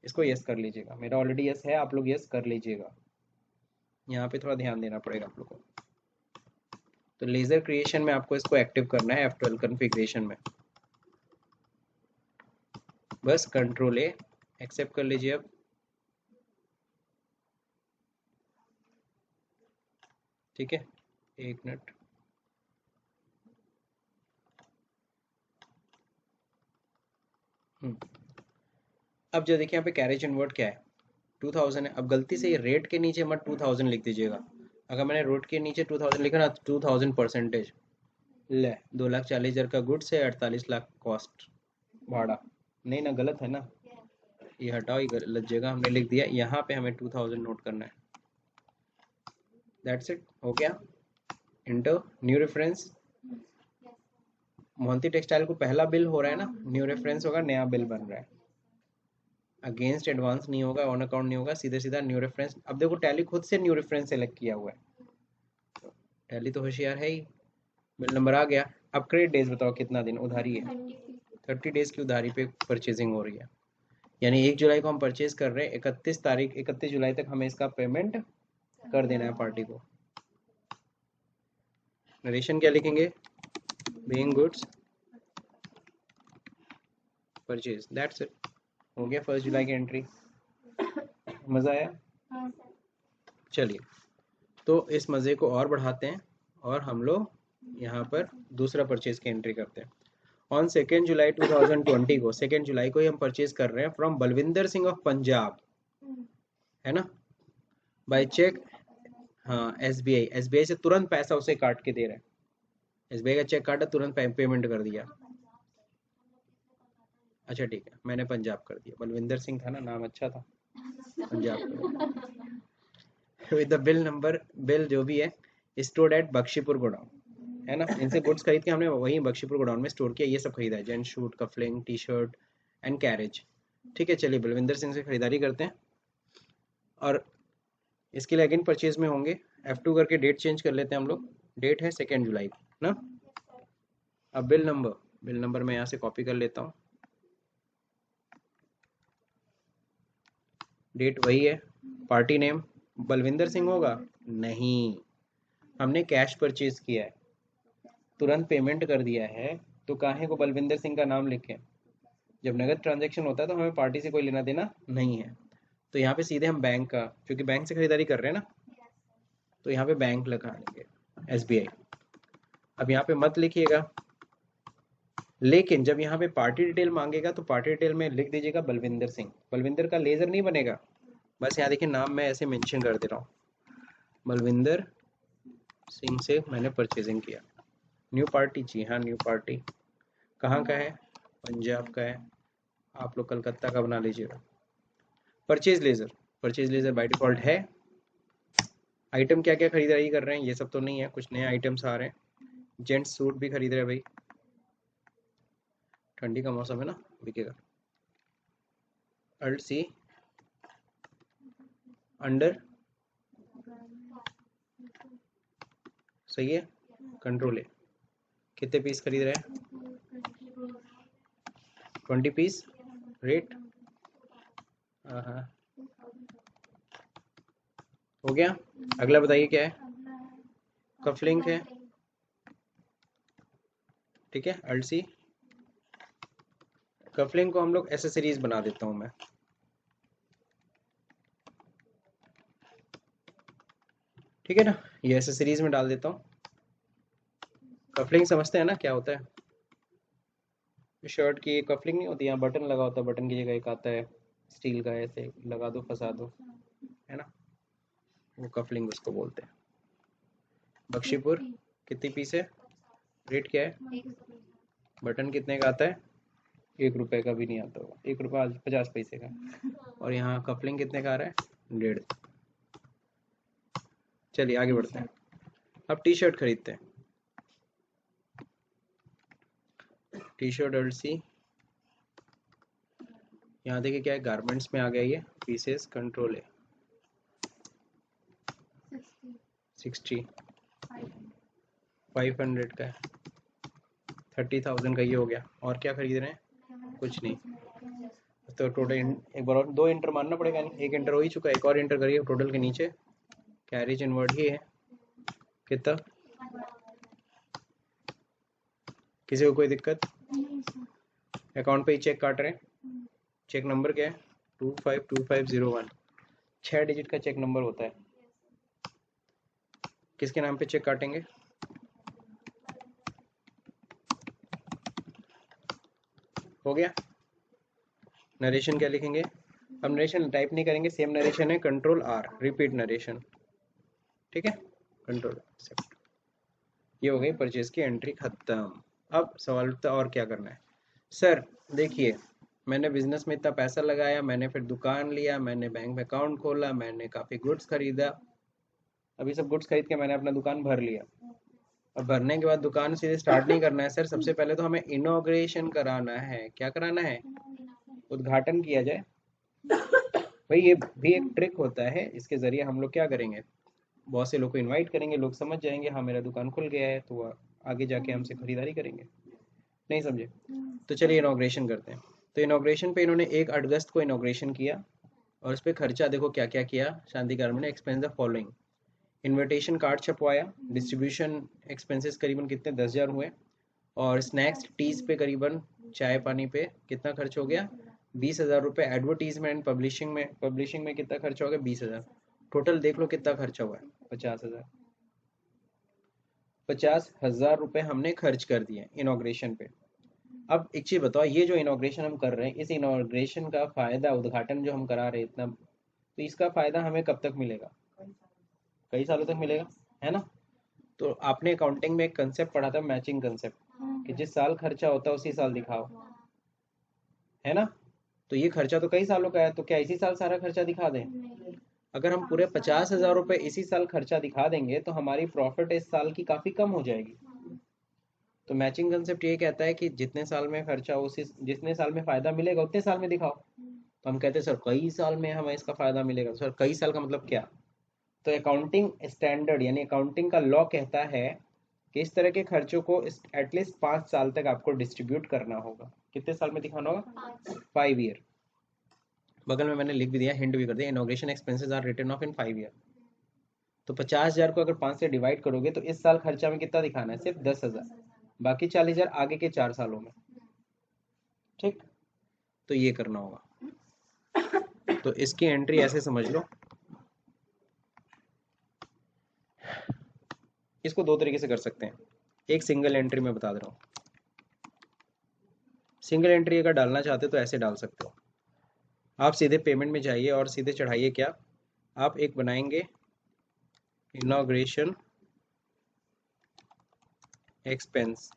इसको यस कर लीजिएगा। मेरा ऑलरेडी यस है, आप लोग यस कर लीजिएगा। यहाँ पे थोड़ा ध्यान देना पड़ेगा आप लोग को। तो लेजर क्रिएशन में आपको इसको एक्टिव करना है F12 कन्फिग्रेशन में, बस कंट्रोल ए, एक्सेप्ट कर लीजिए। अब ठीक है, एक मिनट, अब जो देखिए यहाँ पे कैरेज इनवर्ट क्या है? 2,000 है। अब गलती से ये रेट के नीचे मत 2,000 लिख दीजिएगा। अगर मैंने रेट के नीचे 2,000 लिखा ना, 2,000 परसेंटेज ले, 2,40,000 का गुड्स है, 48 लाख कॉस्ट भाड़ा, नहीं ना, गलत है ना, ये हटाओ, ये गलत जगह हमने लिख दिया। यहाँ पे हमें 2,000 नोट करना है, दैट्स इट, हो गया। Inter new reference, Mohanty textile को पहला बिल हो रहा है ना, न्यू रेफरेंस होगा, नया बिल बन रहा है। अगेंस्ट एडवांस नहीं होगा, ऑन अकाउंट नहीं होगा, सीधे सीधा न्यू रेफरेंस। अब देखो टैली खुद से न्यू रेफरेंस सेलेक्ट किया हुआ है, टैली तो होशियार है ही। बिल नंबर आ गया। अब क्रेडिट डेज बताओ कितना दिन उधारी है? 30 डेज की उधारी पे परचेजिंग हो रही है। यानी 1 जुलाई को हम परचेज कर रहे हैं, 31 जुलाई तक हमें इसका पेमेंट कर देना है पार्टी को। नरेशन क्या लिखेंगे? Being goods purchase, that's it, हो गया 1 जुलाई की एंट्री। मज़ा आया? चलिए, तो इस मज़े को और बढ़ाते हैं और हम लोग यहाँ पर दूसरा परचेज की एंट्री करते हैं। ऑन 2 जुलाई 2020 को, 2 जुलाई को ही हम परचेज कर रहे हैं फ्रॉम बलविंदर सिंह ऑफ पंजाब, है ना, बाय चेक। हाँ, एसबीआई से तुरंत पैसा उसे काट के दे रहे हैं। एसबीआई का चेक काटा, तुरंत पेमेंट कर दिया। अच्छा ठीक है, मैंने पंजाब कर दिया, बलविंदर सिंह था ना, नाम अच्छा था, पंजाब कर दिया। With the bill number, bill जो भी है, स्टोर्ड एट बख्शीपुर गोडाउन, है ना, इनसे गुड्स खरीद के हमने वहीं बख्शीपुर गोडाउन में स्टोर किया, ये सब खरीदा है, gent suit, cufflink, T shirt and carriage. ठीक है, चलिए बलविंदर सिंह से खरीदारी करते हैं और इसके लिए अगेन परचेज में होंगे। F2 करके डेट चेंज कर लेते हैं हम लोग, डेट है 2 जुलाई ना। अब बिल नंबर मैं यहाँ से कॉपी कर लेता हूँ, डेट वही है, पार्टी नेम बलविंदर सिंह होगा नहीं, हमने कैश परचेज किया है, तुरंत पेमेंट कर दिया है, तो काहे को बलविंदर सिंह का नाम लिखें। जब नगद ट्रांजैक्शन होता है तो हमें पार्टी से कोई लेना देना नहीं है, तो यहाँ पे सीधे हम बैंक का, क्योंकि बैंक से खरीदारी कर रहे हैं ना, तो यहाँ पे बैंक लगा लेंगे, SBI। अब यहाँ पे मत लिखिएगा, लेकिन जब यहाँ पे पार्टी डिटेल मांगेगा तो पार्टी डिटेल में लिख दीजिएगा बलविंदर सिंह, बलविंदर का लेजर नहीं बनेगा, बस यहाँ देखिए नाम मैं ऐसे मेंशन कर दे रहा हूँ, बलविंदर सिंह से मैंने परचेजिंग किया। न्यू पार्टी, जी हाँ न्यू पार्टी, कहाँ का है, पंजाब का है, आप लोग कलकत्ता का बना लीजिएगा। परचेज लेजर बाय डिफॉल्ट है। आइटम क्या क्या खरीदारी कर रहे हैं, ये सब तो नहीं है, कुछ नए आइटम्स आ रहे हैं, जेंट्स सूट भी खरीद रहे हैं भाई, ठंडी का मौसम है ना, बिकेगा। अल्ट सी अंडर, सही है, कंट्रोल है, कितने पीस खरीद रहे हैं, 20 पीस, रेट हाँ हो गया। अगला बताइए क्या है, कफलिंग है, ठीक है, अल्ट सी, कफलिंग को हम लोग एसेसरीज बना देता हूँ मैं, ठीक है ना, ये एसेसरीज में डाल देता हूँ। कफलिंग समझते हैं ना क्या होता है, शर्ट की कफलिंग नहीं होती, यहाँ बटन लगा होता है, बटन की जगह एक आता है स्टील का, ऐसे लगा दो फंसा दो, है ना, वो कफलिंग उसको बोलते हैं। बख्शीपुर कितनी पीस है, रेट क्या है, बटन कितने का आता है, 1 रुपए का भी नहीं आता होगा, 1 रुपया 50 पैसे का, और यहाँ कफलिंग कितने का आ रहा है, 1.5। चलिए आगे बढ़ते हैं, अब टी शर्ट खरीदते हैं, टी शर्ट अल्ट सी, यहाँ देखिए क्या है, गारमेंट्स में आ गया ये, पीसेस कंट्रोल है, 60 500 का है, 30,000 का ये हो गया। और क्या खरीद रहे हैं, कुछ नहीं, तो टोटल एक बार और 2 इंटर मारना पड़ेगा, नहीं एक इंटर हो ही चुका है, एक और इंटर करिए टोटल के नीचे, कैरेज इनवर्ड ही है, कितना, किसी को कोई दिक्कत, अकाउंट पे ही चेक काट रहे हैं, चेक नंबर क्या है, 252501, 6 डिजिट का चेक नंबर होता है, किसके नाम पे चेक काटेंगे, हो गया। नरेशन क्या लिखेंगे, अब नरेशन टाइप नहीं करेंगे, सेम नरेशन है, कंट्रोल R, रिपीट नरेशन, ठीक है, कंट्रोल एक्सेप्ट, ये हो गई परचेज की एंट्री खत्म। अब सवाल उठता और क्या करना है, सर देखिए मैंने बिजनेस में इतना पैसा लगाया, मैंने फिर दुकान लिया, मैंने बैंक में अकाउंट खोला, मैंने काफ़ी गुड्स खरीदा, अभी सब गुड्स खरीद के मैंने अपना दुकान भर लिया, अब भरने के बाद दुकान सीधे स्टार्ट नहीं करना है सर, सबसे पहले तो हमें इनॉग्रेशन कराना है, क्या कराना है, उद्घाटन किया जाए भाई, ये भी एक ट्रिक होता है, इसके जरिए हम लोग क्या करेंगे, बहुत से लोग को इनवाइट करेंगे, लोग समझ जाएंगे हाँ मेरा दुकान खुल गया है, तो वो आगे जाके हमसे खरीदारी करेंगे, नहीं समझे, तो चलिए इनॉग्रेशन करते हैं। तो इनॉग्रेशन पे इन्होंने 1 अगस्त को इनॉग्रेशन किया, और उस पर खर्चा देखो क्या क्या किया, शांति गारमेंट ने expense the following, invitation card छपवाया, डिस्ट्रीब्यूशन एक्सपेंसेस करीबन कितने 10,000 हुए, और स्नैक्स टीज पे करीबन, चाय पानी पे कितना खर्च हो गया, 20,000 रुपये, एडवर्टीजमेंट पब्लिशिंग में कितना खर्चा हो गया, 20,000, टोटल देख लो कितना खर्चा हुआ है, 50,000, 50,000 रुपये हमने खर्च कर दिए इनॉग्रेशन पे। अब एक चीज बताओ, ये जो इनॉग्रेशन हम कर रहे हैं, इस इनॉग्रेशन का फायदा, उद्घाटन जो हम करा रहे हैं इतना, तो इसका फायदा हमें कब तक मिलेगा, कई सालों तक मिलेगा, है ना। तो आपने अकाउंटिंग में एक कंसेप्ट पढ़ा था, मैचिंग कंसेप्ट, कि जिस साल खर्चा होता है उसी साल दिखाओ, है ना। तो ये खर्चा तो कई सालों का है, तो क्या इसी साल सारा खर्चा दिखा दें? अगर हम पूरे 50,000 रुपये इसी साल खर्चा दिखा देंगे तो हमारी प्रॉफिट इस साल की काफ़ी कम हो जाएगी। तो मैचिंग कंसेप्ट ये कहता है कि जितने साल में खर्चा उसी जितने साल में फ़ायदा मिलेगा उतने साल में दिखाओ। तो हम कहते हैं सर कई साल में हमें इसका फ़ायदा मिलेगा। सर कई साल का मतलब क्या? तो अकाउंटिंग स्टैंडर्ड यानी अकाउंटिंग का लॉ कहता है कि इस तरह के खर्चों को एटलीस्ट 5 साल तक आपको डिस्ट्रीब्यूट करना होगा। कितने साल में दिखाना होगा? 5 ईयर। बगल में मैंने लिख भी दिया, हिंट भी कर दिया, inauguration expenses are written off in 5 year. तो 50,000 को अगर 5 से डिवाइड करोगे तो इस साल खर्चा में कितना दिखाना है? सिर्फ 10,000। बाकी 40,000 आगे के 4 सालों में। ठीक, तो ये करना होगा। तो इसकी एंट्री ऐसे समझ लो, इसको दो तरीके से कर सकते हैं। एक सिंगल एंट्री में बता दे रहा हूँ। सिंगल एंट्री अगर डालना चाहते हो तो ऐसे डाल सकते हो। आप सीधे पेमेंट में जाइए और सीधे चढ़ाइए क्या, आप एक बनाएंगे इनॉग्रेशन एक्सपेंस,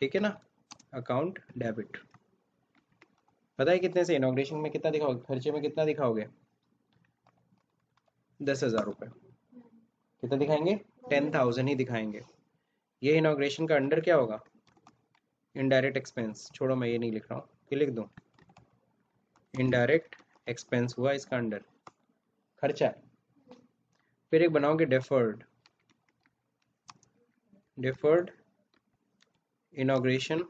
ठीक है ना, अकाउंट डेबिट। पता है कितने से? इनॉग्रेशन में कितना दिखाओगे, खर्चे में कितना दिखाओगे? 10,000 रुपये। कितना दिखाएंगे? 10,000 ही दिखाएंगे। ये इनॉग्रेशन का अंडर क्या होगा? Indirect expense. छोड़ो मैं ये नहीं लिख रहा हूँ, कि लिख दूँ? इनडायरेक्ट एक्सपेंस हुआ इसका अंडर, खर्चा है। फिर एक बनाओगे डेफर्ड, डेफर्ड इनॉग्रेशन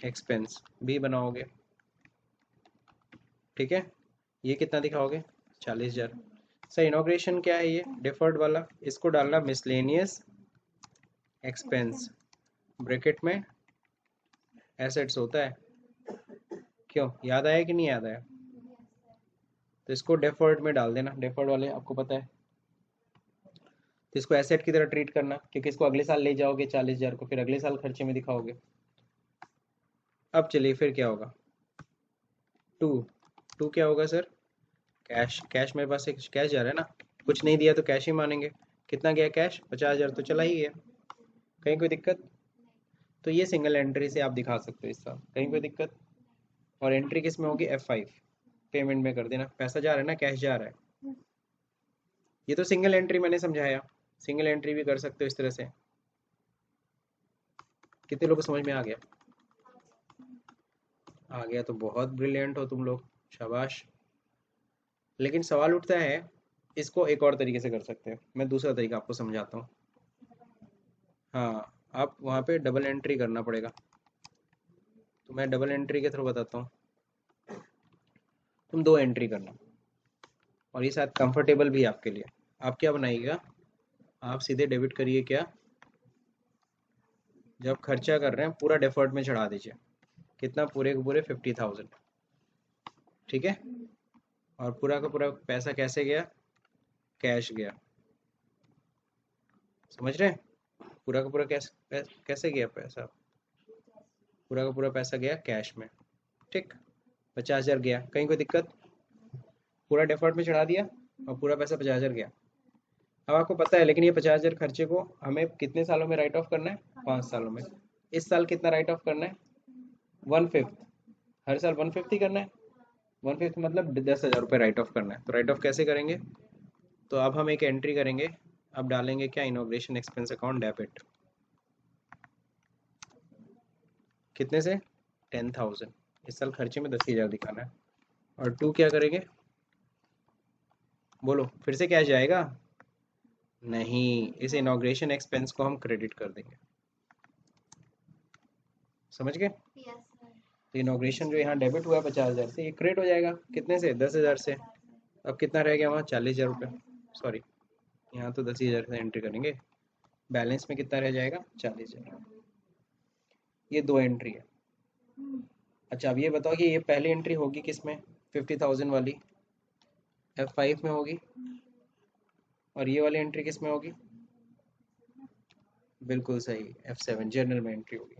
एक्सपेंस भी बनाओगे, ठीक है। ये कितना दिखाओगे? 40,000। सर इनॉग्रेशन क्या है? ये डिफर्ड वाला, इसको डालना मिसलेनियस एक्सपेंस, ब्रैकेट में एसेट्स होता है। क्यों, याद आया कि नहीं याद आया? तो इसको डेफर्ड में डाल देना, डेफर्ड वाले आपको पता है। तो इसको एसेट की तरह ट्रीट करना, क्योंकि इसको अगले साल ले जाओगे 40,000 को, फिर अगले साल खर्चे में दिखाओगे। अब चलिए फिर क्या होगा? टू, टू क्या होगा सर? कैश। कैश मेरे पास एक कैश जा रहा है ना, कुछ नहीं दिया तो कैश ही मानेंगे। कितना गया कैश? 50,000 तो चला ही गया। कहीं कोई दिक्कत? तो ये सिंगल एंट्री से आप दिखा सकते हो इस साल, कहीं कोई दिक्कत? और एंट्री किस में होगी? F5 पेमेंट में कर देना, पैसा जा रहा है ना, कैश जा रहा है। ये तो सिंगल एंट्री मैंने समझाया, सिंगल एंट्री भी कर सकते हो इस तरह से। कितने लोगों को समझ में आ गया? आ गया तो बहुत ब्रिलियंट हो तुम लोग, शाबाश। लेकिन सवाल उठता है, इसको एक और तरीके से कर सकते हैं। मैं दूसरा तरीका आपको समझाता हूँ। हाँ, आप वहाँ पे डबल एंट्री करना पड़ेगा, तो मैं डबल एंट्री के थ्रू बताता हूँ। तुम दो एंट्री करना, और ये शायद कंफर्टेबल भी है आपके लिए। आप क्या बनाइएगा? आप सीधे डेबिट करिए क्या, जब खर्चा कर रहे हैं पूरा डेफर्ट में चढ़ा दीजिए। कितना? पूरे के पूरे 50,000, ठीक है। और पूरा का पूरा पैसा कैसे गया? कैश गया। समझ रहे हैं? पूरा का पूरा कैसे गया पैसा? पूरा का पूरा पैसा गया कैश में, ठीक। 50,000 गया, कहीं कोई दिक्कत? पूरा डेफर्ट में चढ़ा दिया और पूरा पैसा 50,000 गया। अब आपको पता है, लेकिन ये 50,000 खर्चे को हमें कितने सालों में राइट ऑफ करना है? 5 सालों में। इस साल कितना राइट ऑफ करना है? 1/5। हर साल 1/5 ही करना है। 1/5 मतलब 10,000 रुपये राइट ऑफ करना है। तो राइट ऑफ कैसे करेंगे? तो अब हम एक एंट्री करेंगे, अब डालेंगे क्या? Inauguration expense account debit. कितने से? 10,000। इस साल खर्चे में 10,000 दिखाना है। और टू क्या करेंगे? बोलो, फिर से कैश जाएगा? नहीं, इस इनॉग्रेशन एक्सपेंस को हम क्रेडिट कर देंगे। समझ गए? तो इनॉग्रेशन जो यहाँ डेबिट हुआ है 50,000 से, ये क्रेडिट हो जाएगा कितने से? 10,000 से। अब कितना रह गया वहाँ? 40,000 रुपये। सॉरी, यहाँ तो 10,000 से एंट्री करेंगे, बैलेंस में कितना रह जाएगा? 40,000। ये दो एंट्री है। अच्छा, अब ये बताओ कि ये पहली एंट्री होगी किस में? 50,000 वाली F5 में होगी, और ये वाली एंट्री किस में होगी? बिल्कुल सही, F7 जर्नल में एंट्री होगी।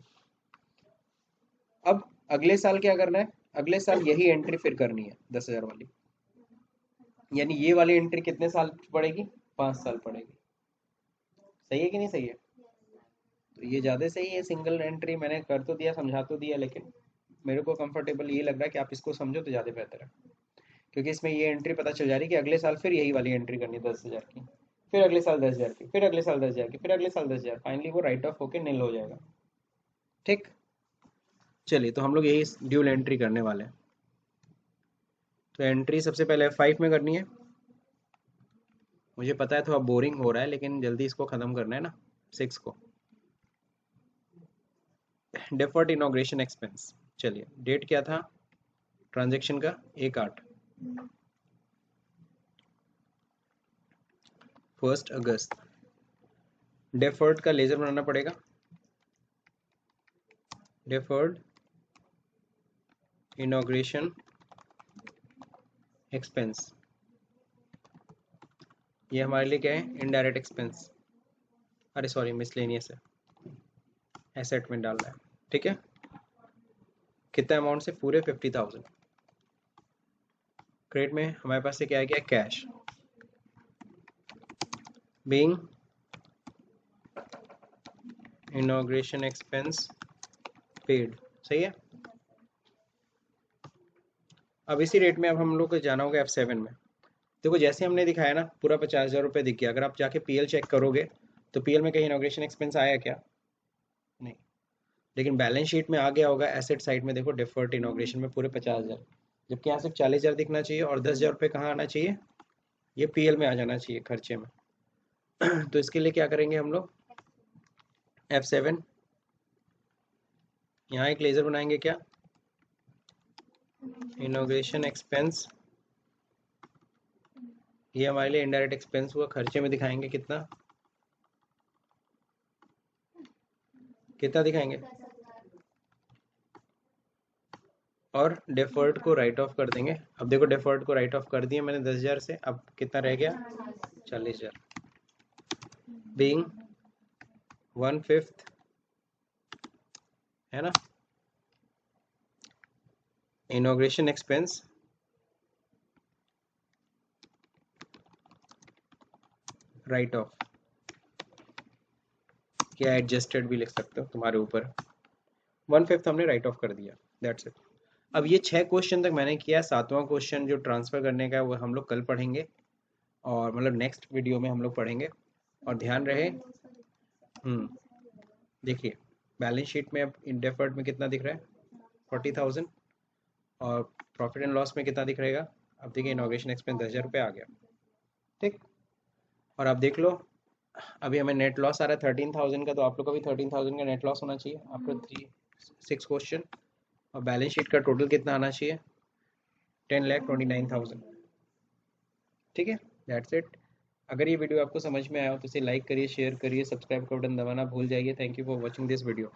अब अगले साल क्या करना है? अगले साल यही एंट्री फिर करनी है 10,000 वाली, यानी ये वाली एंट्री कितने साल पड़ेगी? 5 साल पड़ेगी। सही है कि नहीं सही है? तो ये ज़्यादा सही है। सिंगल एंट्री मैंने कर तो दिया, समझा तो दिया, लेकिन मेरे को कंफर्टेबल ये लग रहा है कि आप इसको समझो तो ज़्यादा बेहतर है, क्योंकि इसमें ये एंट्री पता चल जा रही है कि अगले साल फिर यही वाली एंट्री करनी है 10,000 की, फिर अगले साल 10,000 की, फिर अगले साल 10,000 की, फिर अगले साल 10,000, फाइनली वो राइट ऑफ होकर नील हो जाएगा। ठीक, चलिए तो हम लोग यही ड्यूल एंट्री करने वाले हैं। तो एंट्री सबसे पहले F5 में करनी है। मुझे पता है थोड़ा बोरिंग हो रहा है, लेकिन जल्दी इसको ख़त्म करना है ना, 6 को। डेफर्ड इनॉग्रेशन एक्सपेंस, चलिए डेट क्या था ट्रांजैक्शन का, 1/8, 1 अगस्त। डेफर्ड का लेजर बनाना पड़ेगा, डेफर्ड इनॉग्रेशन एक्सपेंस, ये हमारे लिए क्या है, इनडायरेक्ट एक्सपेंस, अरे सॉरी मिसलेनियस है, एसेट में डालना है। ठीक है, कितना अमाउंट से, पूरे 50,000। क्रेडिट में हमारे पास से क्या है, क्या cash, being inauguration expense paid, सही है। अब इसी रेट में अब हम लोग को जाना होगा F7 में। देखो जैसे हमने दिखाया ना, पूरा 50,000 रुपये दिख गया। अगर आप जाके PL चेक करोगे तो PL में कहीं इनॉग्रेशन एक्सपेंस आया क्या, नहीं, लेकिन बैलेंस शीट में आ गया होगा। एसेट साइड में देखो, डिफर्ड इनॉग्रेशन में पूरे 50,000, जबकि यहाँ सिर्फ 40,000 दिखना चाहिए, और 10,000 रुपये कहाँ आना चाहिए, ये PL में आ जाना चाहिए, खर्चे में। तो इसके लिए क्या करेंगे हम लोग, F7, यहाँ एक लेज़र बनाएंगे, क्या, इनॉग्रेशन एक्सपेंस, ये हमारे लिए इनडायरेक्ट एक्सपेंस हुआ, खर्चे में दिखाएंगे कितना, कितना दिखाएंगे, और डेफर्ड को राइट ऑफ कर देंगे। अब देखो डेफर्ड को राइट ऑफ कर दिए मैंने 10,000 से, अब कितना रह गया, 40,000, बीइंग 1/5, है ना, इनॉग्रेशन एक्सपेंस राइट ऑफ, क्या एडजस्टेड भी लिख सकते हो, तुम्हारे ऊपर। 1/5 हमने राइट ऑफ कर दिया, दैट्स इट। अब ये 6 क्वेश्चन तक मैंने किया, 7वां क्वेश्चन जो ट्रांसफ़र करने का है वो हम लोग कल पढ़ेंगे, और मतलब नेक्स्ट वीडियो में हम लोग पढ़ेंगे। और ध्यान रहे, देखिए बैलेंस शीट में अब डेफर्ड में कितना दिख रहा है, 40,000, और प्रॉफिट एंड लॉस में कितना दिख रहेगा, अब देखिए इनॉग्रेशन एक्सपेंस 10,000 रुपये आ गया। ठीक, और आप देख लो, अभी हमें नेट लॉस आ रहा है 13,000 का, तो आप लोग को भी 13,000 का नेट लॉस होना चाहिए आफ्टर 6 क्वेश्चन। और बैलेंस शीट का टोटल कितना आना चाहिए, 10,29,000। ठीक है, दैट्स इट। अगर ये वीडियो आपको समझ में आया हो तो इसे लाइक करिए, शेयर करिए, सब्सक्राइब का बटन दबाना भूल जाइए। Thank you for watching this video.